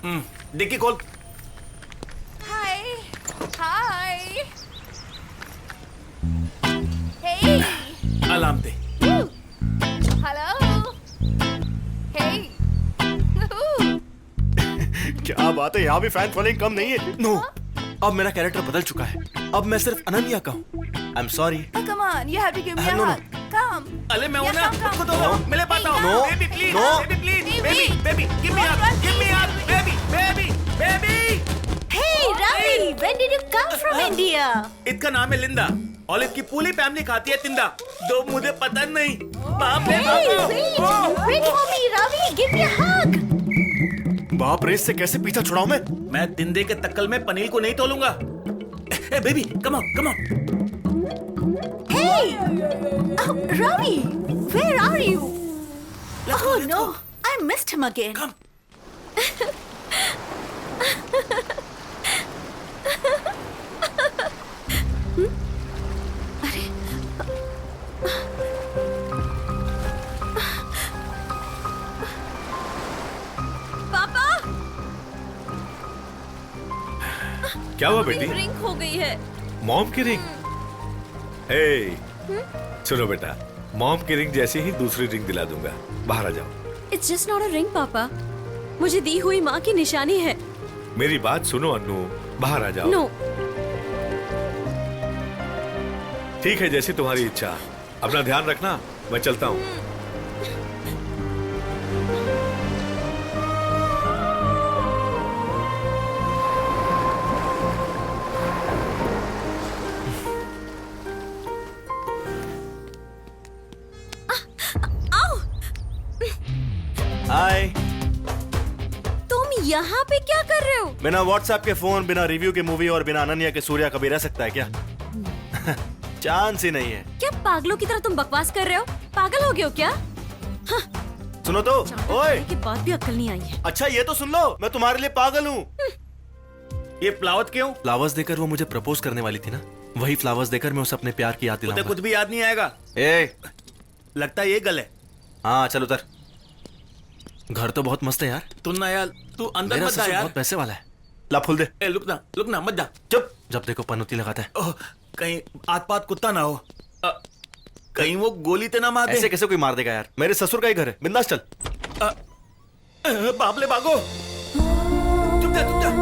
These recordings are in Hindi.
डिक्की खोल। Hi. Hi. Hey. अलार्म दे। Woo. Hello. Hey. Woohoo. क्या बात है, यहाँ भी फैन फॉलोइंग कम नहीं है। नो, अब मेरा कैरेक्टर बदल चुका है। अब मैं सिर्फ अनन्या का हूँ। I am sorry. Oh, come on. You have to give me a No, no. hug. Come. अरे मैं हूँ Yeah, ना, come, खुद come. हो, मिले पाता हूँ। No. Baby please, No. Baby please, Baby. Baby, give me Don't hug, rush give me me. Hug, baby, baby, baby. Hey, Ravi, when did you come from India? इसका नाम है लिंदा। ऑलिव की पूरी फैमिली खाती है तिंदा। दो मुझे पता नहीं। बाप रे Hey, बाप। wait for me, Ravi, give me a hug. बाप रे, इससे कैसे पीछा छुड़ाऊं मैं? मैं तिंदे के तक्कल में पनीर को नहीं तोलूंगा। ए baby, come on, come on. Hey, oh, Ravi, where are you? Oh no, I missed him again. Come. पापा, क्या हुआ बेटी? रिंग हो गई है। मॉम की रिंग? हे, सुनो बेटा, मॉम की रिंग जैसे ही दूसरी रिंग दिला दूंगा। बाहर आ जाओ। It's just not a ring, पापा. मुझे दी हुई माँ की निशानी है। मेरी बात सुनो अन्नू, बाहर आ जाओ। No, ठीक है, जैसी तुम्हारी इच्छा। अपना ध्यान रखना, मैं चलता हूँ। हाय। तुम यहाँ पे क्या कर रहे हो? बिना व्हाट्सएप के फोन, बिना रिव्यू के मूवी और बिना अनन्या के सूर्या कभी रह सकता है क्या? चांस ही नहीं है। क्या पागलों की तरह तुम बकवास कर रहे हो? पागल हो गए हो क्या? सुनो तो, ओए। के बाद भी अक्ल नहीं आई है। अच्छा ये तो सुन लो, मैं तुम्हारे लिए पागल हूँ। ये फ्लावर्स क्यों? फ्लावर्स देकर वो मुझे प्रपोज करने वाली थी ना, वही फ्लावर्स देकर मैं उसे अपने प्यार की याद तुझे दिलाऊंगा। कुछ भी याद नहीं आएगा। ए, लगता है ये गल है। हाँ चल उतर। घर तो बहुत मस्त है यार। तू ना यार, तू अंदर मेरा मत जा ससुर यार। बहुत पैसे वाला है। ला फूल दे। ए रुक ना मत जा। चुप, जब देखो पनौती लगाता है। ओह, कहीं आत पात कुत्ता ना हो। कहीं वो गोली ते ना मार दे। ऐसे कैसे कोई मार देगा यार? मेरे ससुर का ही घर है, बिंदास चल। बाबले भागो। चुप जा।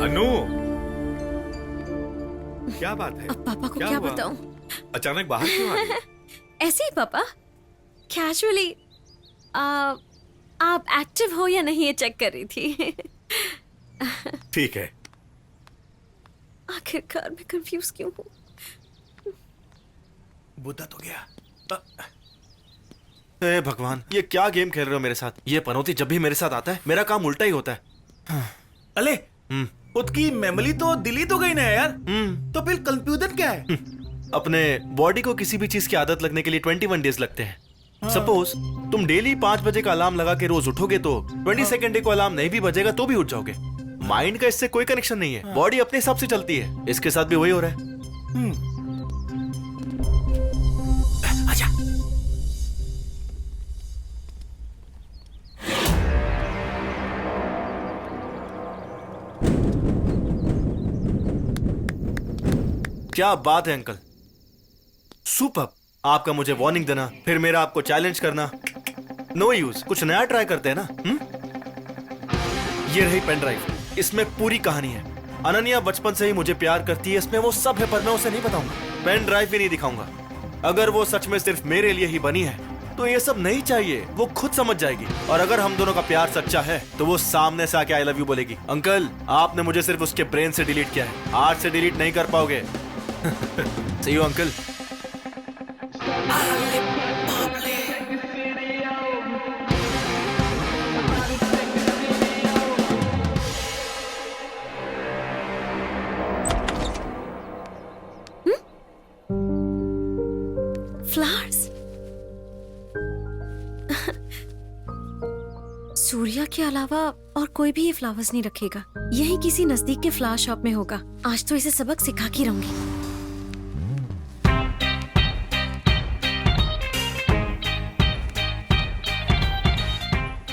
अनु, क्या बात है? अब पापा को क्या हुआ? बताऊं? अचानक बाहर क्यों आ गए? ऐसे ही पापा, कैजुअली आप एक्टिव हो या नहीं ये चेक कर रही थी। ठीक है। आखिरकार मैं कंफ्यूज क्यों हूँ? बुद्धा तो गया। ए भगवान, ये क्या गेम खेल रहे हो मेरे साथ? ये पनौती जब भी मेरे साथ आता है, मेरा काम उल्टा ही होता है। अले, उसकी मेमोरी तो दिल्ली तो गई ना यार। तो फिर कंफ्यूजन क्या है? अपने बॉडी को किसी भी चीज की आदत लगने के लिए 21 डेज लगते हैं। सपोज तुम डेली 5 बजे का अलार्म लगा के रोज उठोगे तो 22nd डे को अलार्म नहीं भी बजेगा तो भी उठ जाओगे। माइंड का इससे कोई कनेक्शन नहीं है, बॉडी अपने हिसाब से चलती है। इसके साथ भी वही हो रहा है। आजा। क्या बात है अंकल, सुपर। आपका मुझे वार्निंग देना, फिर मेरा आपको चैलेंज करना, नो यूज। कुछ नया ट्राई करते हैं ना। ये रही पेन ड्राइव, इसमें पूरी कहानी है। अनन्या बचपन से ही मुझे प्यार करती है, इसमें वो सब है, पर मैं उसे नहीं बताऊंगा। पेन ड्राइव भी नहीं दिखाऊंगा। अगर वो सच में सिर्फ मेरे लिए ही बनी है तो ये सब नहीं चाहिए, वो खुद समझ जाएगी। और अगर हम दोनों का प्यार सच्चा है तो वो सामने से आके आई लव यू बोलेगी। अंकल, आपने मुझे सिर्फ उसके ब्रेन से डिलीट किया है, हार्ट से डिलीट नहीं कर पाओगे। See you, uncle. Flowers. Surya के अलावा और कोई भी ये फ्लावर्स नहीं रखेगा। यही किसी नजदीक के फ्लावर शॉप में होगा। आज तो इसे सबक सिखा के रहूंगी।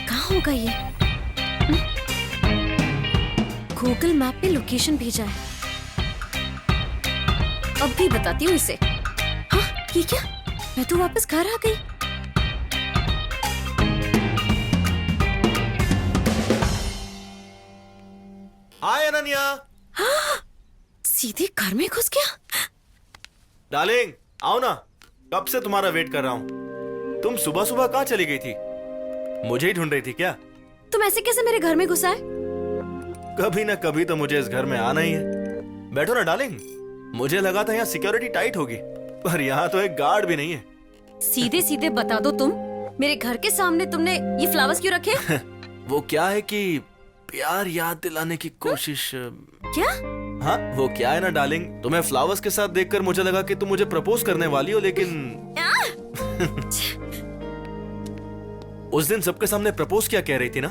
कहाँ होगा ये? गूगल मैप पे लोकेशन भेजा है। अब भी बताती हूँ इसे। हाँ, ये क्या? मैं तो वापस घर आ गई। हाय अनन्या। सीधे घर में घुस गया। डार्लिंग आओ ना, कब से तुम्हारा वेट कर रहा हूँ। तुम सुबह सुबह कहाँ चली गई थी? मुझे ही ढूंढ रही थी क्या? तुम ऐसे कैसे मेरे घर में घुसा है? कभी ना कभी तो मुझे इस घर में आना ही है। बैठो ना डार्लिंग। मुझे लगा था यहाँ सिक्योरिटी टाइट होगी, पर यहाँ तो एक गार्ड भी नहीं है। सीधे सीधे बता दो, तुम मेरे घर के सामने तुमने ये फ्लावर्स क्यों रखे? वो क्या है कि प्यार याद दिलाने की कोशिश। क्या? हाँ वो क्या है ना डार्लिंग, तुम्हें फ्लावर्स के साथ देखकर मुझे लगा कि तुम मुझे प्रपोज करने वाली हो, लेकिन उस दिन सबके सामने प्रपोज क्या कह रही थी ना।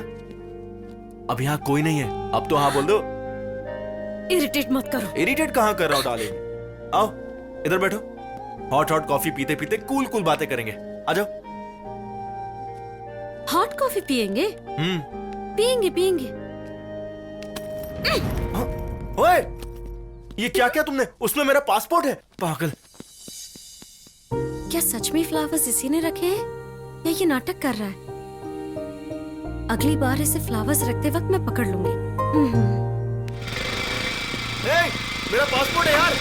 अब यहाँ कोई नहीं है, अब तो हाँ बोल दो। इरिटेट मत करो। इरिटेट कहाँ कर रहा हूँ डार्लिंग। आओ इधर बैठो, हॉट हॉट कॉफी पीते पीते कूल कूल बातें करेंगे। आ जाओ। हॉट कॉफी पियेंगे? पियेंगे पियेंगे। हाँ? ओए, ये क्या क्या तुमने? उसमें मेरा पासपोर्ट है, पागल। क्या सच में फ्लावर्स इसी ने रखे हैं या ये नाटक कर रहा है? अगली बार इसे फ्लावर्स रखते वक्त मैं पकड़ लूंगी। ए, मेरा पासपोर्ट है यार,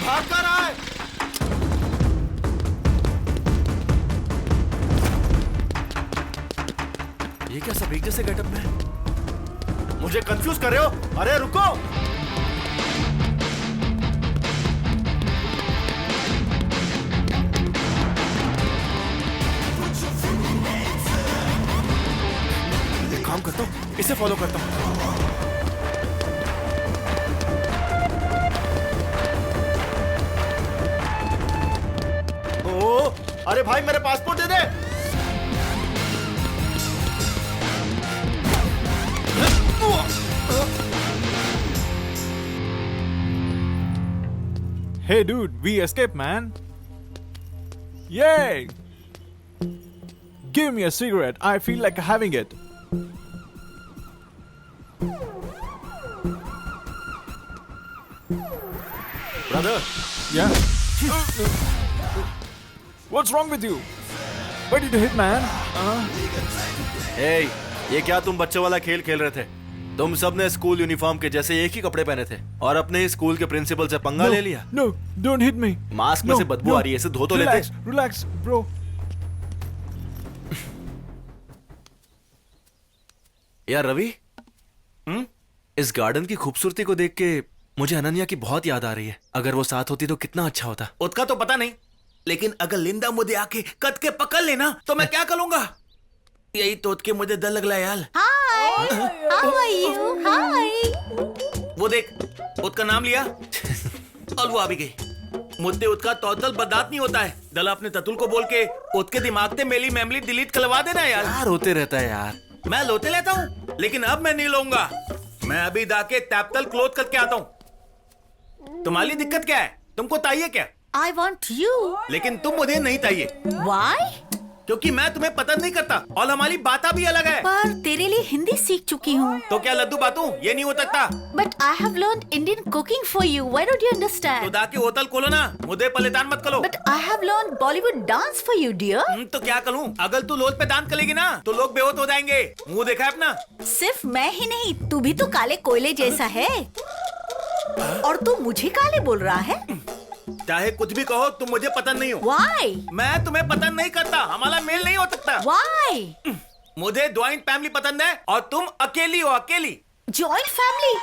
भाग कर रहा है। ये क्या सब एक जैसे गेटअप में है? मुझे कंफ्यूज कर रहे हो? अरे रुको। एक काम करता हूँ, इसे फॉलो करता हूँ। ओ, अरे भाई मेरे passport they they. Hey dude, we escaped, man. Yay! Give me a cigarette. I feel like having it. Brother, Yeah? What's wrong with you? Why did you hit, man? hey, ये क्या तुम बच्चों वाला खेल खेल रहे थे? तुम सब ने स्कूल यूनिफॉर्म के जैसे एक ही कपड़े पहने थे और अपने ही स्कूल के प्रिंसिपल से पंगा ले लिया। No, don't hit me. Mask में से बदबू आ रही है, इसे धो तो लेते। Relax, relax, bro. यार रवि, इस गार्डन की खूबसूरती को देख के मुझे अनन्या की बहुत याद आ रही है। अगर वो साथ होती तो कितना अच्छा होता। उसका तो पता नहीं, लेकिन अगर लिंदा मुझे आके कद के पकड़ लेना तो मैं क्या करूंगा? यही तो के मुझे डर लग रहा है यार। हाय, हाउ आर यू? हाय। वो देख, उसका नाम लिया और वो आ भी गई। मुझे उसका टोटल बर्दाश्त नहीं होता है। दल अपने ततुल को बोल के उसके दिमाग से मेरी मेमोरी डिलीट करवा देना यार। यार होते रहता है यार। मैं लोते लेता हूँ, लेकिन अब मैं नहीं लूंगा। मैं अभी जाके टैपतल क्लोज करके आता हूँ। तुम्हारी दिक्कत क्या है? तुमको चाहिए क्या? I want you. लेकिन तुम मुझे नहीं चाहिए, Why? क्योंकि मैं तुम्हें पसंद नहीं करता और हमारी बातें भी अलग है। पर तेरे लिए हिंदी सीख चुकी हूँ। तो क्या लड्डू बातू? ये नहीं हो सकता। But I have learned Indian cooking for you. Why don't you तो understand? जाके होटल खोलो ना, मुझे परेशान मत करो। But I have learned Bollywood dance for you, dear. तो क्या करूं? अगर तू लोज पे दान करेगी ना तो लोग बेहोश हो जाएंगे। मुंह देखा है अपना? सिर्फ मैं ही नहीं, तू भी तो काले कोयले जैसा है। और तू मुझे काले बोल रहा है? चाहे कुछ भी कहो, तुम मुझे पसंद नहीं हो। Why? मैं तुम्हें पसंद नहीं करता, हमारा मेल नहीं हो सकता। Why? मुझे ज्वाइंट फैमिली पसंद है और तुम अकेली हो, अकेली। Joint family?